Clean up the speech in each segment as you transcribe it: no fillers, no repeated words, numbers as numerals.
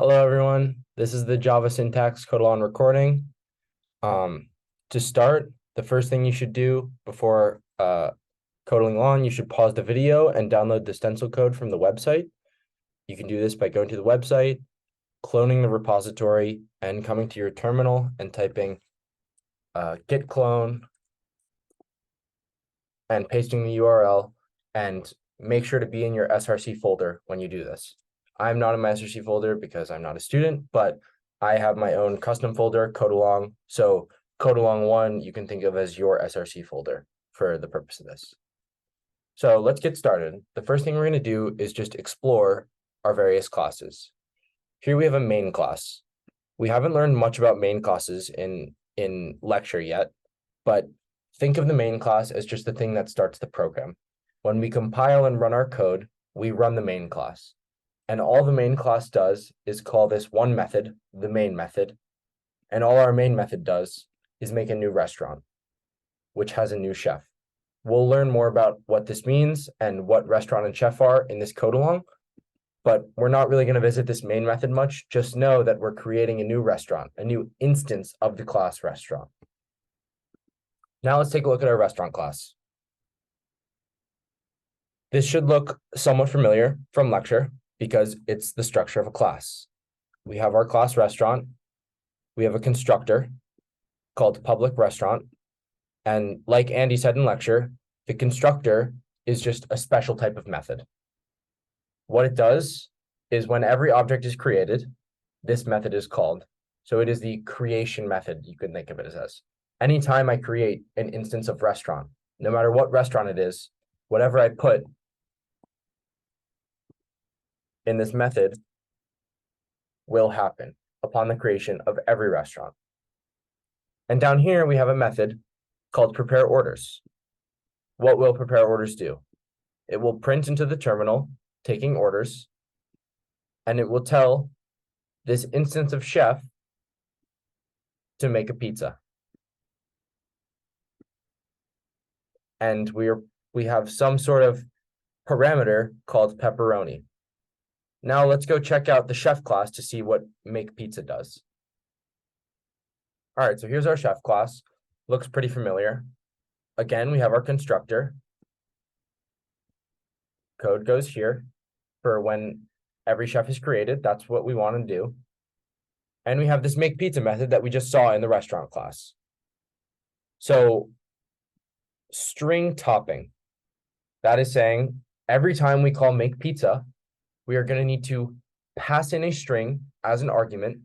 Hello, everyone. This is the Java Syntax Codalon recording. To start, the first thing you should do before coding on, you should pause the video and download the stencil code from the website. You can do this by going to the website, cloning the repository, and coming to your terminal and typing git clone and pasting the URL, and make sure to be in your SRC folder when you do this. I'm not in my SRC folder because I'm not a student, but I have my own custom folder, Codalong. So Codalong1, you can think of as your SRC folder for the purpose of this. So let's get started. The first thing we're going to do is just explore our various classes. Here we have a main class. We haven't learned much about main classes in lecture yet, but think of the main class as just the thing that starts the program. When we compile and run our code, we run the main class. And all the main class does is call this one method, the main method. And all our main method does is make a new restaurant, which has a new chef. We'll learn more about what this means and what restaurant and chef are in this code along, but we're not really going to visit this main method much. Just know that we're creating a new restaurant, a new instance of the class restaurant. Now let's take a look at our restaurant class. This should look somewhat familiar from lecture because it's the structure of a class. We have our class restaurant. We have a constructor called public restaurant. And like Andy said in lecture, the constructor is just a special type of method. What it does is when every object is created, this method is called. So it is the creation method, you can think of it as. Anytime I create an instance of restaurant, no matter what restaurant it is, whatever I put in this method will happen upon the creation of every restaurant. And down here, we have a method called prepare orders. What will prepare orders do? It will print into the terminal, taking orders, and it will tell this instance of chef to make a pizza. And we have some sort of parameter called pepperoni. Now let's go check out the chef class to see what make pizza does. All right, so here's our chef class. Looks pretty familiar. Again, we have our constructor. Code goes here for when every chef is created. That's what we want to do. And we have this make pizza method that we just saw in the restaurant class. So string topping, that is saying every time we call make pizza, we are going to need to pass in a string as an argument.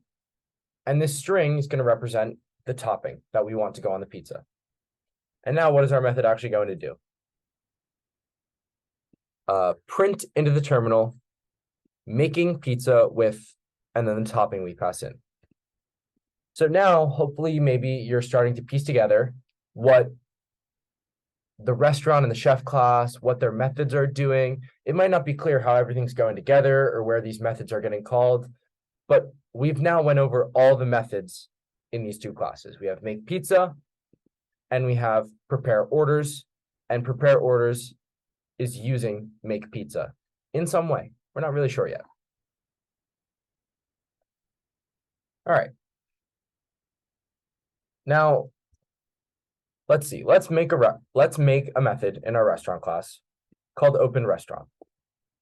And this string is going to represent the topping that we want to go on the pizza. And now what is our method actually going to do? Print into the terminal, making pizza with, and then the topping we pass in. So now, hopefully, maybe you're starting to piece together what the restaurant and the chef class, what their methods are doing. It might not be clear how everything's going together or where these methods are getting called, but we've now went over all the methods in these two classes. We have make pizza and we have prepare orders, and prepare orders is using make pizza in some way. We're not really sure yet. All right. Now, let's see. Let's make a method in our restaurant class called open restaurant.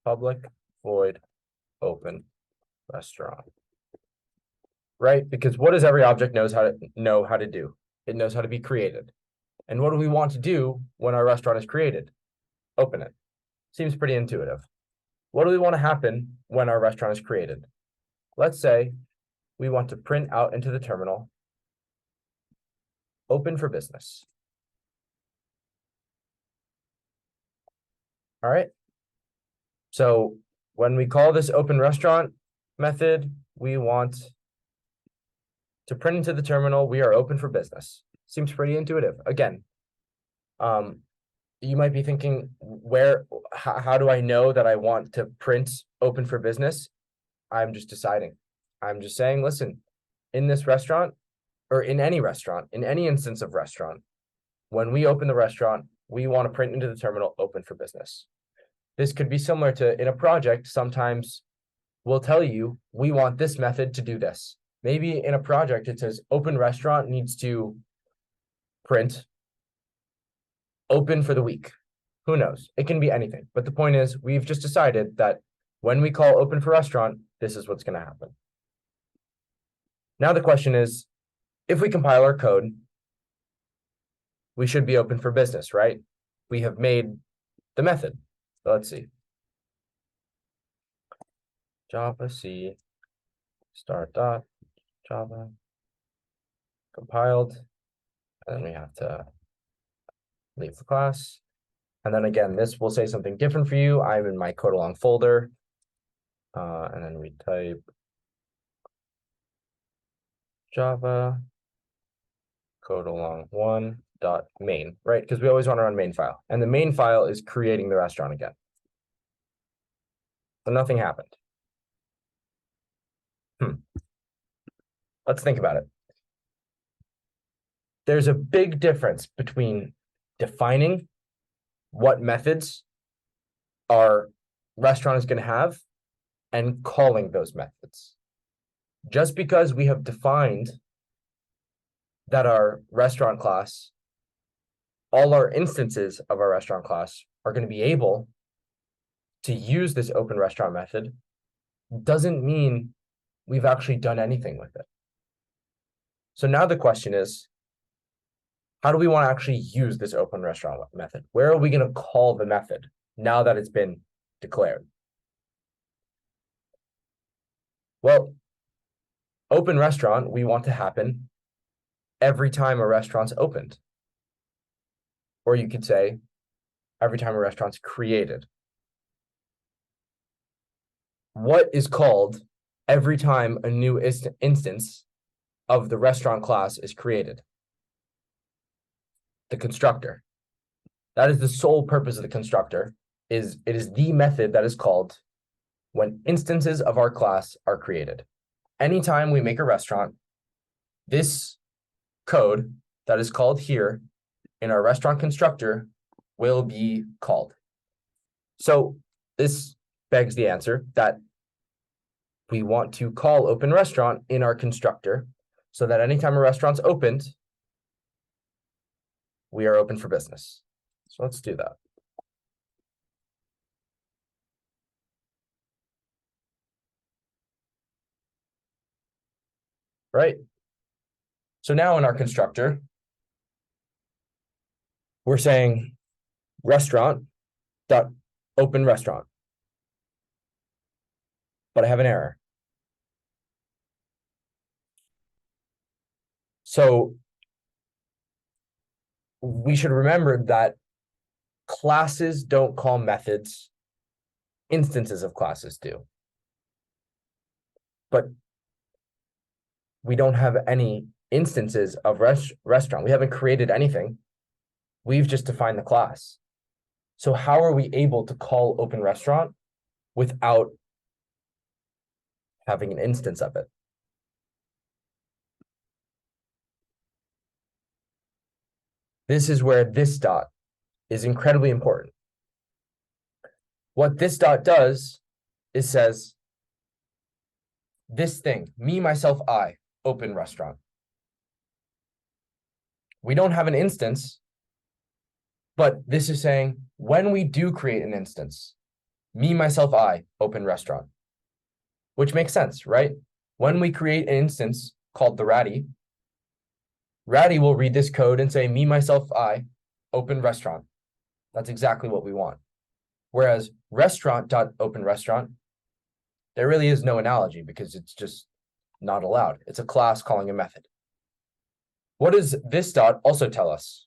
Public void open restaurant. Right? Because what does every object know how to do? It knows how to be created. And what do we want to do when our restaurant is created? Open it. Seems pretty intuitive. What do we want to happen when our restaurant is created? Let's say we want to print out into the terminal, open for business. All right. So when we call this open restaurant method, we want to print into the terminal, we are open for business. Seems pretty intuitive. Again, you might be thinking, how do I know that I want to print open for business? I'm just deciding. I'm just saying, listen, in this restaurant, or in any restaurant, in any instance of restaurant, when we open the restaurant, we want to print into the terminal open for business. This could be similar to in a project. Sometimes will tell you, we want this method to do this. Maybe in a project, it says open restaurant needs to print open for the week. Who knows? It can be anything. But the point is, we've just decided that when we call open for restaurant, this is what's going to happen. Now the question is, if we compile our code, we should be open for business, right? We have made the method. So let's see. Java C start dot Java compiled, and then we have to leave the class. And then again, this will say something different for you. I'm in my code along folder. And then we type Java code along 1.main, right? Because we always want to run main file. And the main file is creating the restaurant again. So nothing happened. Let's think about it. There's a big difference between defining what methods our restaurant is going to have and calling those methods. Just because we have defined that our restaurant class, all our instances of our restaurant class are going to be able to use this open restaurant method, doesn't mean we've actually done anything with it. So now the question is, how do we want to actually use this open restaurant method? Where are we going to call the method now that it's been declared? Well, open restaurant, we want to happen every time a restaurant's opened. Or you could say, every time a restaurant's created. What is called every time a new instance of the restaurant class is created? The constructor. That is the sole purpose of the constructor. It is the method that is called when instances of our class are created. Anytime we make a restaurant, this code that is called here in our restaurant constructor will be called. So this begs the answer that we want to call open restaurant in our constructor so that anytime a restaurant's opened, we are open for business. So let's do that. Right. So now in our constructor, we're saying restaurant dot open restaurant. But I have an error. So we should remember that classes don't call methods, instances of classes do. But we don't have any instances of restaurant. We haven't created anything. We've just defined the class. So how are we able to call open restaurant without having an instance of it? This is where this dot is incredibly important. What this dot does is says, this thing, me, myself, I, open restaurant. We don't have an instance, but this is saying when we do create an instance, me, myself, I, open restaurant, which makes sense, right? When we create an instance called the Ratty will read this code and say, me, myself, I, open restaurant. That's exactly what we want. Whereas restaurant.open restaurant, there really is no analogy because it's just not allowed. It's a class calling a method. What does this dot also tell us?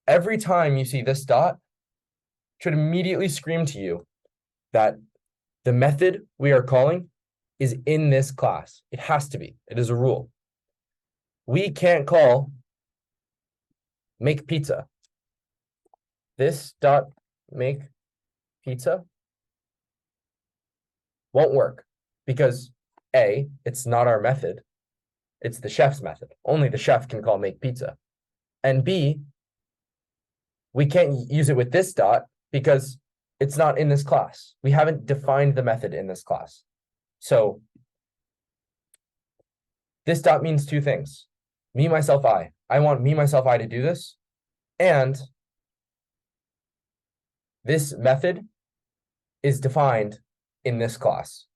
Every time you see this dot, it should immediately scream to you that the method we are calling is in this class. It has to be. It is a rule. We can't call make pizza. This dot make pizza won't work because A, it's not our method. It's the chef's method. Only the chef can call make pizza. And B, we can't use it with this dot because it's not in this class. We haven't defined the method in this class. So this dot means two things. Me, myself, I. I want me, myself, I to do this. And this method is defined in this class.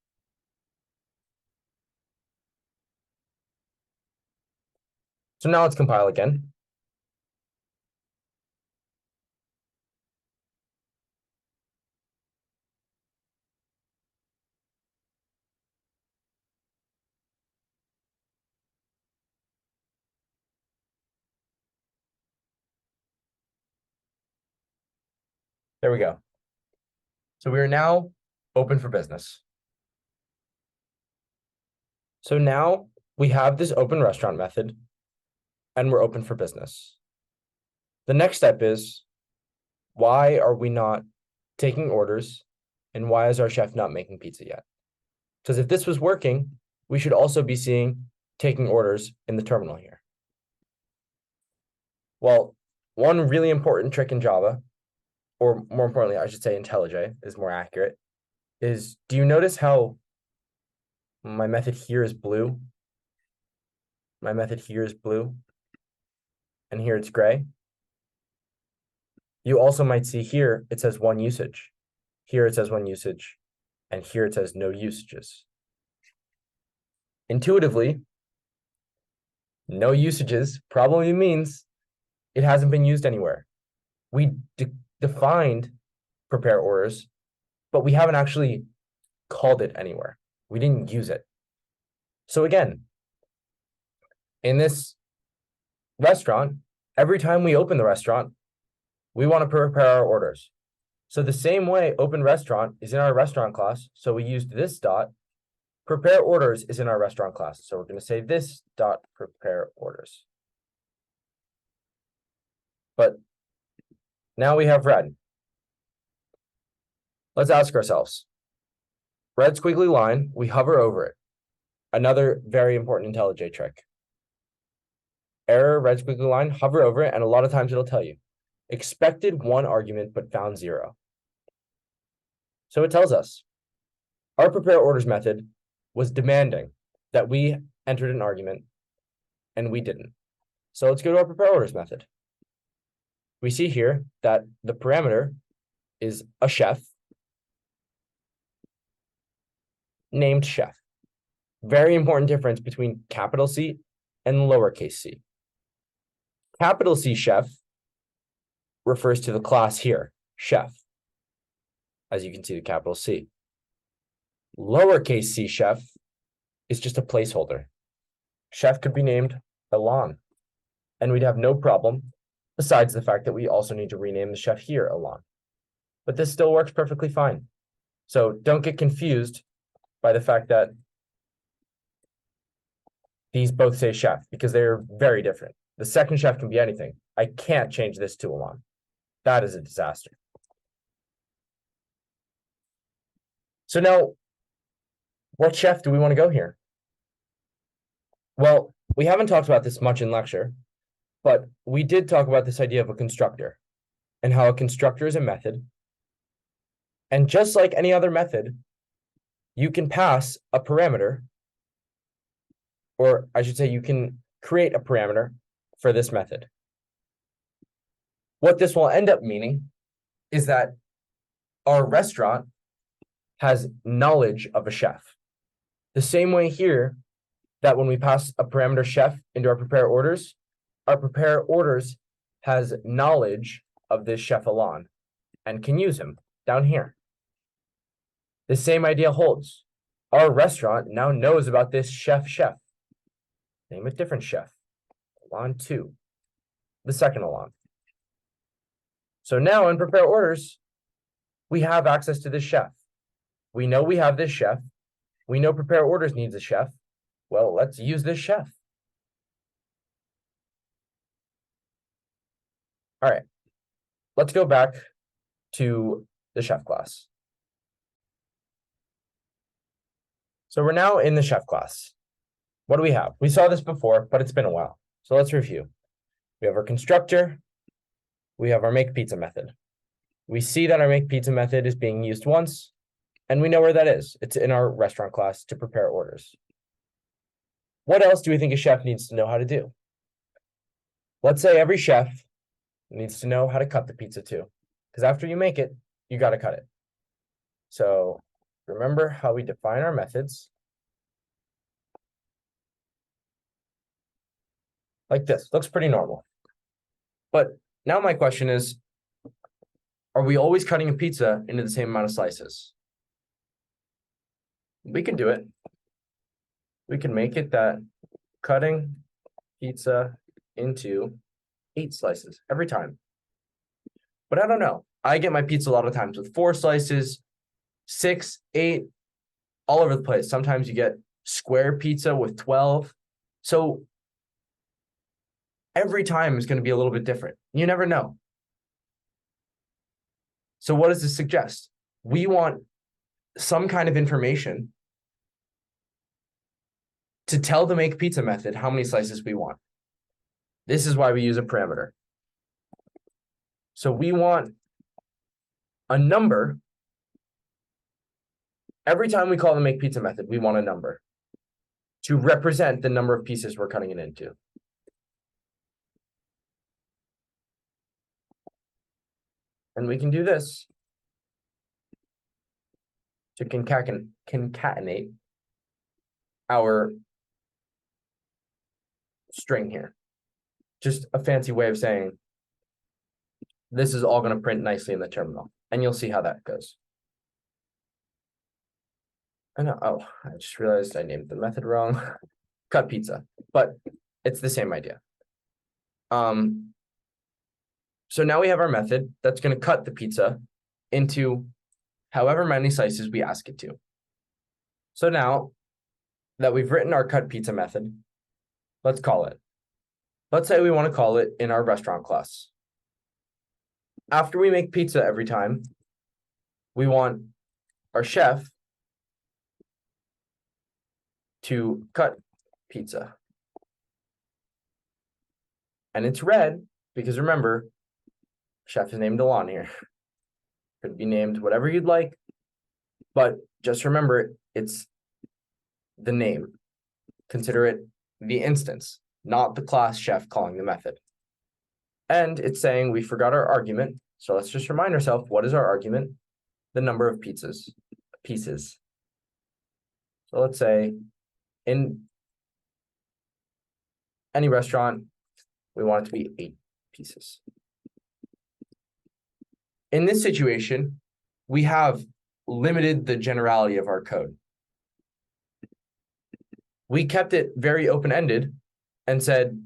So now let's compile again. There we go. So we are now open for business. So now we have this open restaurant method and we're open for business. The next step is, why are we not taking orders and why is our chef not making pizza yet? Because if this was working, we should also be seeing taking orders in the terminal here. Well, one really important trick in Java, or more importantly, I should say IntelliJ is more accurate, is do you notice how my method here is blue? My method here is blue, and here it's gray. You also might see here, it says one usage. Here it says one usage, and here it says no usages. Intuitively, no usages probably means it hasn't been used anywhere. We defined prepare orders, but we haven't actually called it anywhere. We didn't use it. So again, in this restaurant, every time we open the restaurant, we want to prepare our orders. So the same way open restaurant is in our restaurant class, so we used this dot. Prepare orders is in our restaurant class, so we're going to say this dot prepare orders. But now we have red. Let's ask ourselves, red squiggly line, we hover over it. Another very important IntelliJ trick. Error, red squiggly line, hover over it, and a lot of times it'll tell you, expected one argument, but found zero. So it tells us our prepare orders method was demanding that we entered an argument and we didn't. So let's go to our prepare orders method. We see here that the parameter is a chef named chef. Very important difference between capital C and lowercase c. Capital C chef refers to the class here, chef. As you can see, the capital C. Lowercase c chef is just a placeholder. Chef could be named Elan, and we'd have no problem, besides the fact that we also need to rename the chef here Elan. But this still works perfectly fine. So don't get confused by the fact that these both say chef, because they're very different. The second chef can be anything. I can't change this to Elan. That is a disaster. So now, what chef do we want to go here? Well, we haven't talked about this much in lecture, but we did talk about this idea of a constructor and how a constructor is a method. And just like any other method, you can pass a parameter, or I should say you can create a parameter for this method. What this will end up meaning is that our restaurant has knowledge of a chef. The same way here that when we pass a parameter chef into our prepare orders has knowledge of this chef Elan and can use him down here. The same idea holds. Our restaurant now knows about this chef. Name a different chef. Elan 2. The second Elan. So now in prepare orders, we have access to this chef. We know we have this chef. We know prepare orders needs a chef. Well, let's use this chef. All right, let's go back to the chef class. So we're now in the chef class. What do we have? We saw this before, but it's been a while. So let's review. We have our constructor. We have our make pizza method. We see that our make pizza method is being used once, and we know where that is. It's in our restaurant class to prepare orders. What else do we think a chef needs to know how to do? Let's say every chef needs to know how to cut the pizza too, because after you make it, you got to cut it. So remember how we define our methods. Like this, looks pretty normal. But now my question is, are we always cutting a pizza into the same amount of slices? We can do it. We can make it that cutting pizza into 8 slices every time. But I don't know. I get my pizza a lot of times with 4 slices, 6, 8, all over the place. Sometimes you get square pizza with 12. So every time is going to be a little bit different. You never know. So what does this suggest? We want some kind of information to tell the make pizza method how many slices we want. This is why we use a parameter. So we want a number. Every time we call the make pizza method, we want a number to represent the number of pieces we're cutting it into. And we can do this to concatenate our string here. Just a fancy way of saying this is all going to print nicely in the terminal, and you'll see how that goes. I know, oh, I just realized I named the method wrong. Cut pizza, but it's the same idea. So now we have our method that's going to cut the pizza into however many slices we ask it to. So now that we've written our cut pizza method, let's call it. Let's say we want to call it in our restaurant class. After we make pizza every time, we want our chef to cut pizza. And it's red because remember, chef is named Alon here. Could be named whatever you'd like, but just remember it's the name. Consider it the instance, not the class chef calling the method. And it's saying we forgot our argument. So let's just remind ourselves, what is our argument? The number of pieces. So let's say in any restaurant, we want it to be 8 pieces. In this situation, we have limited the generality of our code. We kept it very open-ended and said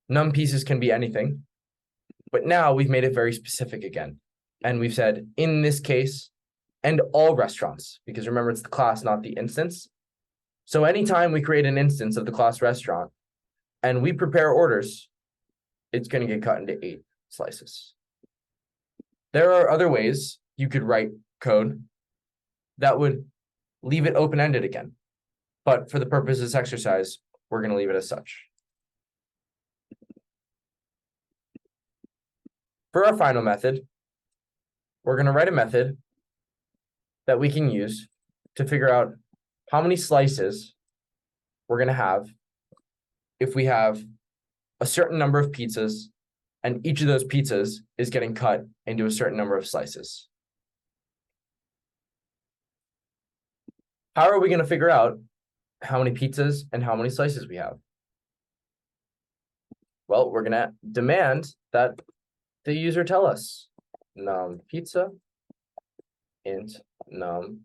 num pieces can be anything, but now we've made it very specific again. And we've said in this case, and all restaurants, because remember it's the class, not the instance. So anytime we create an instance of the class restaurant and we prepare orders, it's going to get cut into 8 slices. There are other ways you could write code that would leave it open-ended again. But for the purpose of this exercise, we're going to leave it as such. For our final method, we're going to write a method that we can use to figure out how many slices we're going to have if we have a certain number of pizzas and each of those pizzas is getting cut into a certain number of slices. How are we going to figure out how many pizzas and how many slices we have? Well, we're going to demand that the user tell us num pizza int num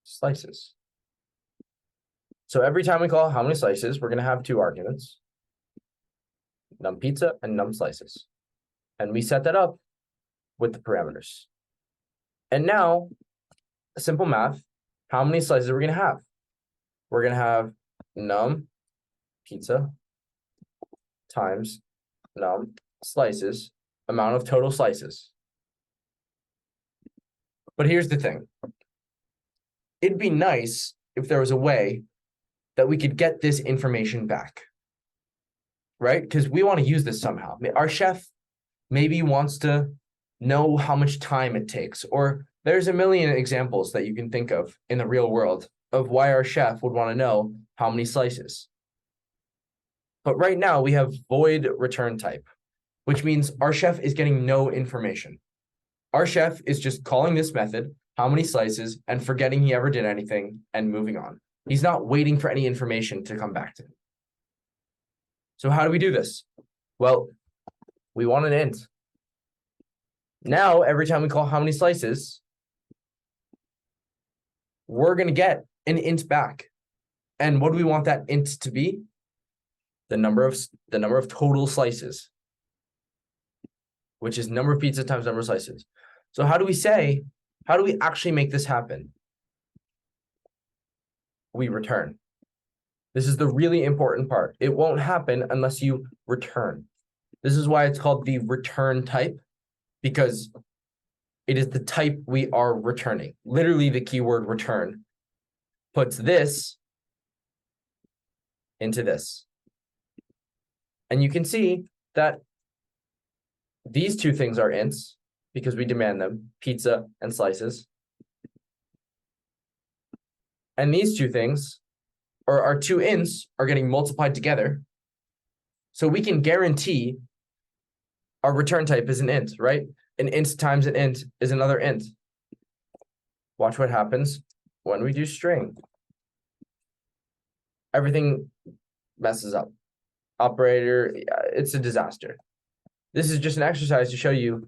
slices. So every time we call how many slices, we're going to have 2 arguments, num pizza and num slices. And we set that up with the parameters. And now, simple math, how many slices are we going to have? We're going to have num pizza times num slices, amount of total slices. But here's the thing. It'd be nice if there was a way that we could get this information back, right? Because we want to use this somehow. Our chef maybe wants to know how much time it takes, or there's a million examples that you can think of in the real world of why our chef would want to know how many slices. But right now we have void return type, which means our chef is getting no information. Our chef is just calling this method, how many slices, and forgetting he ever did anything and moving on. He's not waiting for any information to come back to him. So how do we do this? Well, we want an int. Now, every time we call how many slices, we're going to get an int back. And what do we want that int to be? The number of total slices, which is number of pizza times number of slices. So how do we actually make this happen? We return. This is the really important part. It won't happen unless you return. This is why it's called the return type, because it is the type we are returning. Literally, the keyword return puts this into this. And you can see that these two things are ints because we demand them, pizza and slices. And these two things, or our two ints, are getting multiplied together. So we can guarantee our return type is an int, right? An int times an int is another int. Watch what happens when we do string. Everything messes up. Operator, it's a disaster. This is just an exercise to show you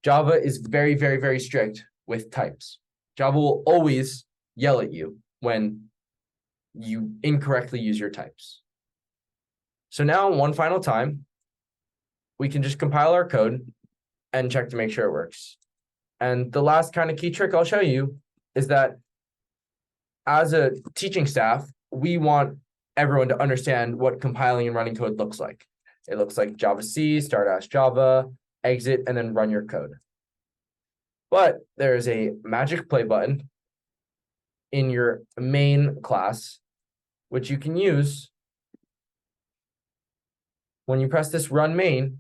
Java is very, very, very strict with types. Java will always yell at you when you incorrectly use your types. So now, one final time, we can just compile our code and check to make sure it works. And the last kind of key trick I'll show you is that as a teaching staff, we want everyone to understand what compiling and running code looks like. It looks like Java C, start Java, exit, and then run your code. But there is a magic play button in your main class, which you can use. When you press this run main,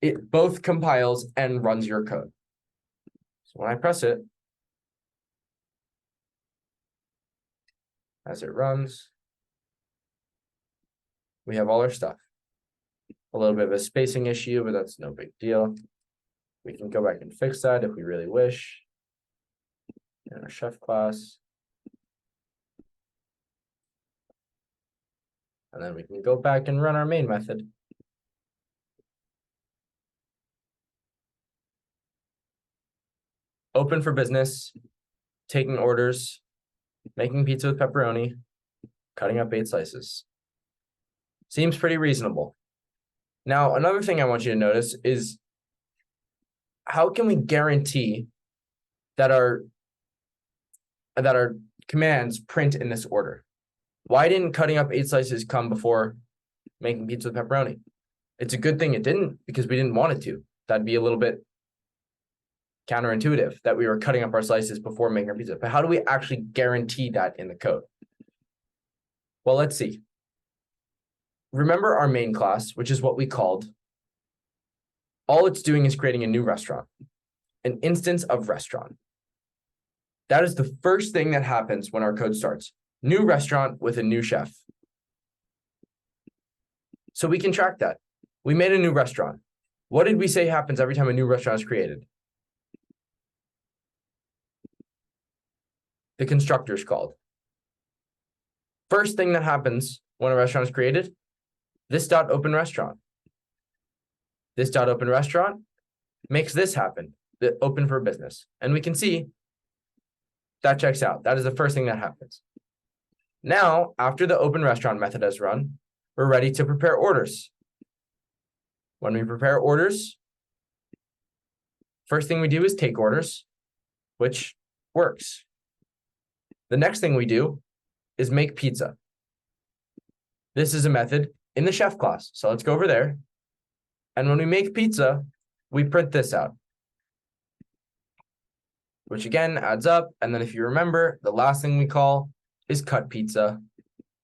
it both compiles and runs your code. So when I press it, as it runs, we have all our stuff. A little bit of a spacing issue, but that's no big deal. We can go back and fix that if we really wish. In our chef class. And then we can go back and run our main method. Open for business, taking orders, making pizza with pepperoni, cutting up 8 slices. Seems pretty reasonable. Now, another thing I want you to notice is how can we guarantee that our commands print in this order? Why didn't cutting up 8 slices come before making pizza with pepperoni? It's a good thing it didn't, because we didn't want it to. That'd be a little bit counterintuitive that we were cutting up our slices before making our pizza. But how do we actually guarantee that in the code? Well, let's see. Remember our main class, which is what we called. All it's doing is creating a new restaurant, an instance of restaurant. That is the first thing that happens when our code starts. New restaurant with a new chef. So we can track that. We made a new restaurant. What did we say happens every time a new restaurant is created? The constructor is called. First thing that happens when a restaurant is created, this dot open restaurant. This dot open restaurant makes this happen, the open for business. And we can see that checks out. That is the first thing that happens. Now, after the open restaurant method has run, we're ready to prepare orders. When we prepare orders, first thing we do is take orders, which works. The next thing we do is make pizza. This is a method in the chef class. So let's go over there. And when we make pizza, we print this out, which again adds up. And then if you remember, the last thing we call is cut pizza,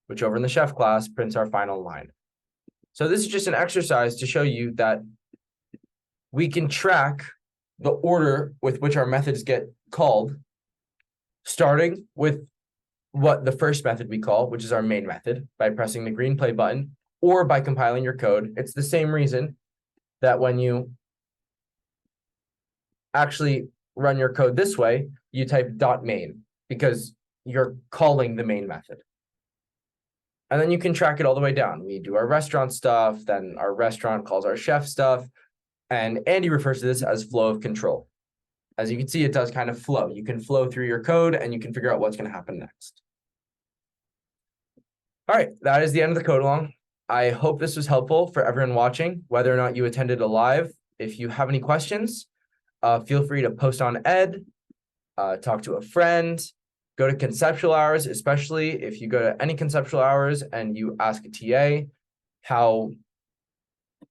which over in the chef class prints our final line. So this is just an exercise to show you that we can track the order with which our methods get called, starting with what the first method we call, which is our main method, by pressing the green play button, or by compiling your code. It's the same reason that when you actually run your code this way, you type .main, because you're calling the main method. And then you can track it all the way down. We do our restaurant stuff, then our restaurant calls our chef stuff, and Andy refers to this as flow of control. As you can see, it does kind of flow. You can flow through your code and you can figure out what's going to happen next. All right, that is the end of the code along. I hope this was helpful for everyone watching, whether or not you attended a live. If you have any questions, feel free to post on Ed, talk to a friend, go to conceptual hours, especially if you go to any conceptual hours and you ask a TA how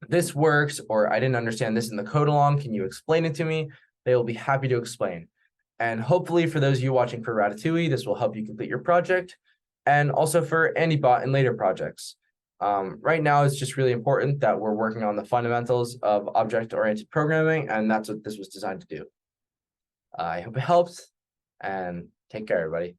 this works, or I didn't understand this in the code along, can you explain it to me? They will be happy to explain. And hopefully for those of you watching for Ratatouille, this will help you complete your project, and also for AndyBot and later projects. Right now, it's just really important that we're working on the fundamentals of object-oriented programming, and that's what this was designed to do. I hope it helps, and take care, everybody.